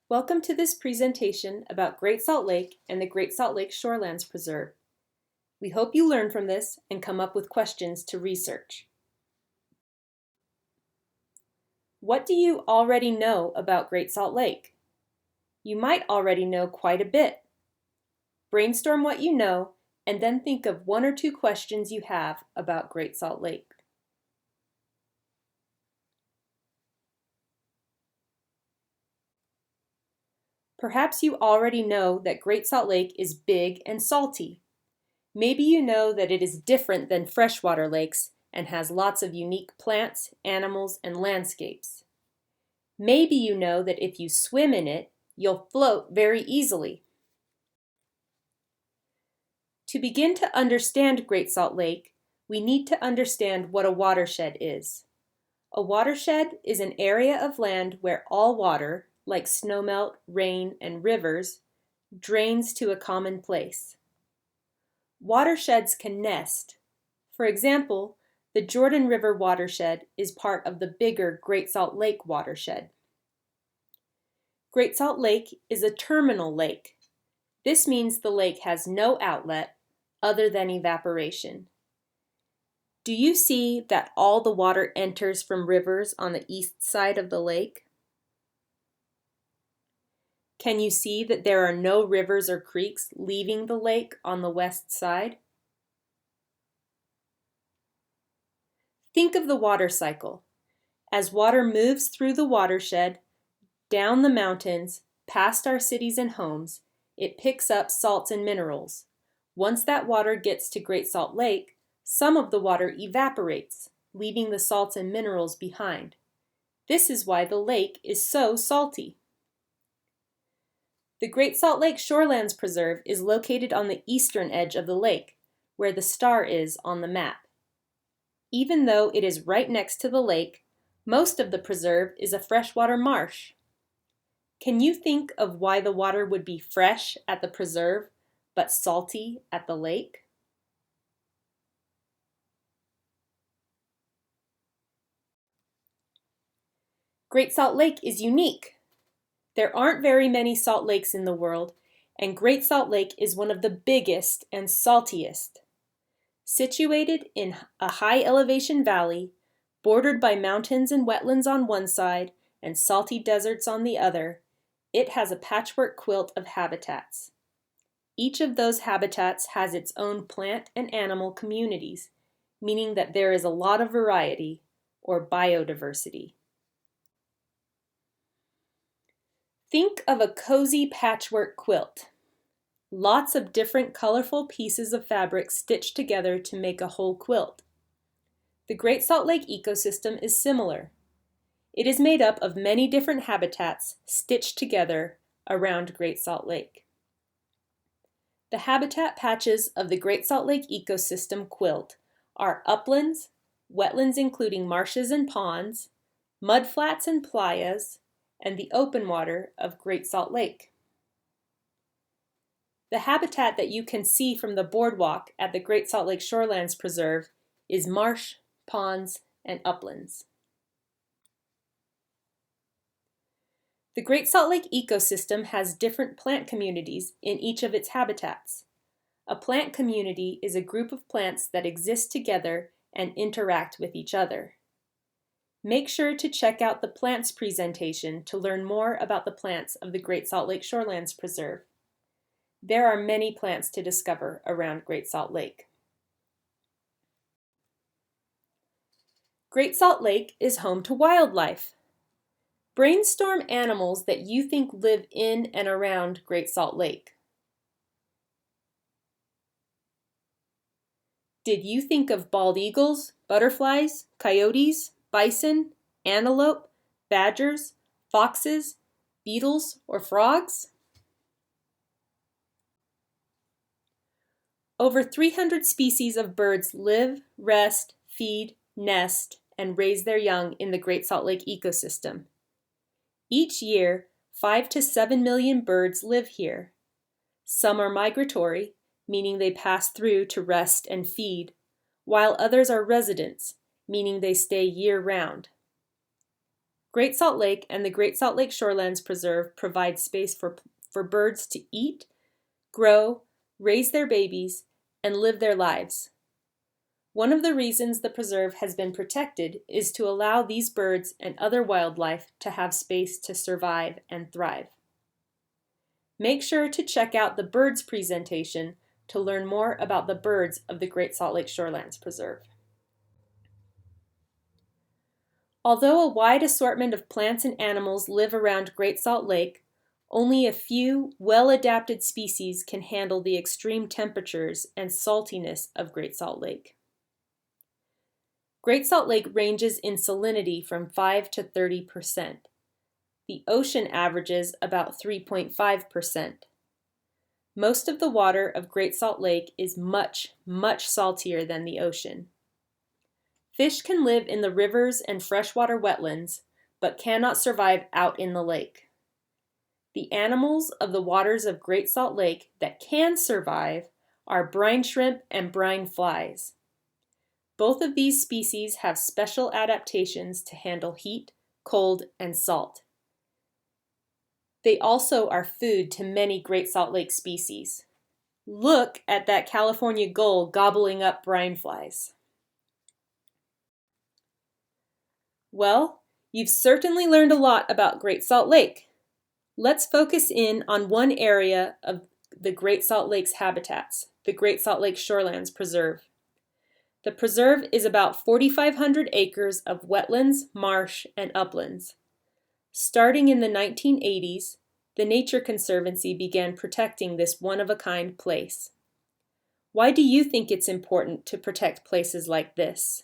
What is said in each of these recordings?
Welcome to this presentation about Great Salt Lake and the Great Salt Lake Shorelands Preserve. We hope you learn from this and come up with questions to research. What do you already know about Great Salt Lake? You might already know quite a bit. Brainstorm what you know and then think of one or two questions you have about Great Salt Lake. Perhaps you already know that Great Salt Lake is big and salty. Maybe you know that it is different than freshwater lakes and has lots of unique plants, animals, and landscapes. Maybe you know that if you swim in it, you'll float very easily. To begin to understand Great Salt Lake, we need to understand what a watershed is. A watershed is an area of land where all water, like snowmelt, rain, and rivers, drains to a common place. Watersheds can nest. For example, the Jordan River watershed is part of the bigger Great Salt Lake watershed. Great Salt Lake is a terminal lake. This means the lake has no outlet other than evaporation. Do you see that all the water enters from rivers on the east side of the lake? Can you see that there are no rivers or creeks leaving the lake on the west side? Think of the water cycle. As water moves through the watershed, down the mountains, past our cities and homes, it picks up salts and minerals. Once that water gets to Great Salt Lake, some of the water evaporates, leaving the salts and minerals behind. This is why the lake is so salty. The Great Salt Lake Shorelands Preserve is located on the eastern edge of the lake, where the star is on the map. Even though it is right next to the lake, most of the preserve is a freshwater marsh. Can you think of why the water would be fresh at the preserve, but salty at the lake? Great Salt Lake is unique. There aren't very many salt lakes in the world, and Great Salt Lake is one of the biggest and saltiest. Situated in a high elevation valley, bordered by mountains and wetlands on one side and salty deserts on the other, it has a patchwork quilt of habitats. Each of those habitats has its own plant and animal communities, meaning that there is a lot of variety, or biodiversity. Think of a cozy patchwork quilt. Lots of different colorful pieces of fabric stitched together to make a whole quilt. The Great Salt Lake ecosystem is similar. It is made up of many different habitats stitched together around Great Salt Lake. The habitat patches of the Great Salt Lake ecosystem quilt are uplands, wetlands including marshes and ponds, mudflats and playas, and the open water of Great Salt Lake. The habitat that you can see from the boardwalk at the Great Salt Lake Shorelands Preserve is marsh, ponds, and uplands. The Great Salt Lake ecosystem has different plant communities in each of its habitats. A plant community is a group of plants that exist together and interact with each other. Make sure to check out the plants presentation to learn more about the plants of the Great Salt Lake Shorelands Preserve. There are many plants to discover around Great Salt Lake. Great Salt Lake is home to wildlife. Brainstorm animals that you think live in and around Great Salt Lake. Did you think of bald eagles, butterflies, coyotes, bison, antelope, badgers, foxes, beetles, or frogs? Over 300 species of birds live, rest, feed, nest, and raise their young in the Great Salt Lake ecosystem. Each year, 5 to 7 million birds live here. Some are migratory, meaning they pass through to rest and feed, while others are residents, meaning they stay year-round. Great Salt Lake and the Great Salt Lake Shorelands Preserve provide space for birds to eat, grow, raise their babies, and live their lives. One of the reasons the preserve has been protected is to allow these birds and other wildlife to have space to survive and thrive. Make sure to check out the birds presentation to learn more about the birds of the Great Salt Lake Shorelands Preserve. Although a wide assortment of plants and animals live around Great Salt Lake, only a few well-adapted species can handle the extreme temperatures and saltiness of Great Salt Lake. Great Salt Lake ranges in salinity from 5 to 30%. The ocean averages about 3.5%. Most of the water of Great Salt Lake is much, much saltier than the ocean. Fish can live in the rivers and freshwater wetlands, but cannot survive out in the lake. The animals of the waters of Great Salt Lake that can survive are brine shrimp and brine flies. Both of these species have special adaptations to handle heat, cold, and salt. They also are food to many Great Salt Lake species. Look at that California gull gobbling up brine flies. Well, you've certainly learned a lot about Great Salt Lake. Let's focus in on one area of the Great Salt Lake's habitats, the Great Salt Lake Shorelands Preserve. The preserve is about 4,500 acres of wetlands, marsh, and uplands. Starting in the 1980s, the Nature Conservancy began protecting this one-of-a-kind place. Why do you think it's important to protect places like this?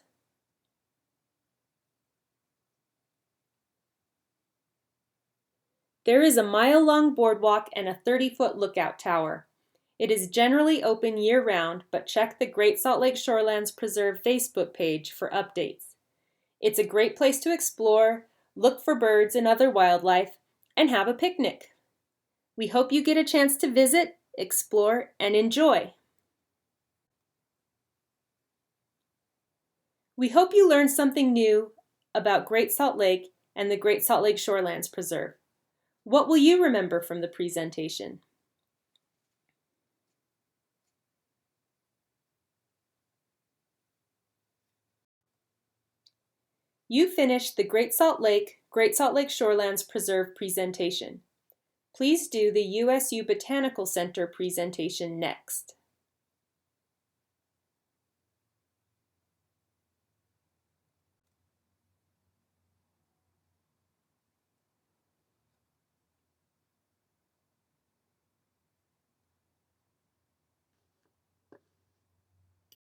There is a mile-long boardwalk and a 30-foot lookout tower. It is generally open year-round, but check the Great Salt Lake Shorelands Preserve Facebook page for updates. It's a great place to explore, look for birds and other wildlife, and have a picnic. We hope you get a chance to visit, explore, and enjoy. We hope you learned something new about Great Salt Lake and the Great Salt Lake Shorelands Preserve. What will you remember from the presentation? You finished the Great Salt Lake Shorelands Preserve presentation. Please do the USU Botanical Center presentation next.